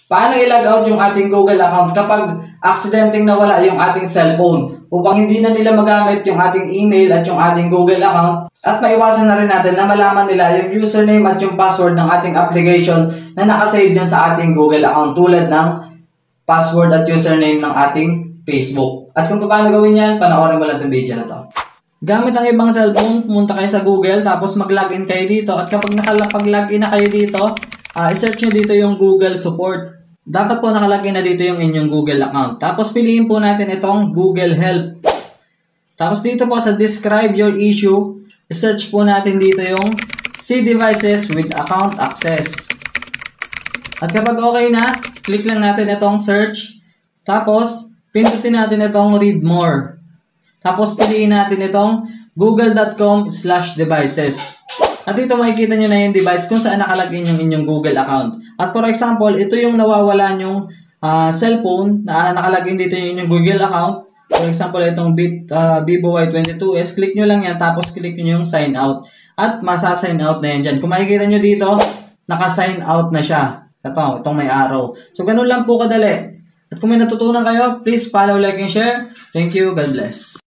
Paano i-log out yung ating Google account kapag aksidenteng nawala yung ating cellphone upang hindi na nila magamit yung ating email at yung ating Google account at maiwasan na rin natin na malaman nila yung username at yung password ng ating application na nakasave dyan sa ating Google account tulad ng password at username ng ating Facebook. At kung paano gawin yan, panoorin mo lang itong video na to. Gamit ang ibang cellphone, pumunta kayo sa Google tapos mag-login kayo dito at kapag nakapag-login na kayo dito, i-search nyo dito yung Google Support. Dapat po nakalagay na dito yung inyong Google account. Tapos piliin po natin itong Google Help. Tapos dito po sa Describe Your Issue, i-search po natin dito yung See Devices with Account Access. At kapag okay na, click lang natin itong Search. Tapos, pindutin natin itong Read More. Tapos piliin natin itong google.com/devices. At dito makikita nyo na yung device kung saan nakalagin yung inyong Google account. At for example, ito yung nawawala yung cellphone na nakalagin dito yung inyong Google account. For example, itong Vivo Y22s, click nyo lang yan tapos click nyo yung sign out. At masasign out na yan dyan. Kung makikita nyo dito, naka-sign out na siya. Itong may arrow. So, ganun lang po kadali. At kung may natutunan kayo, please follow, like, and share. Thank you. God bless.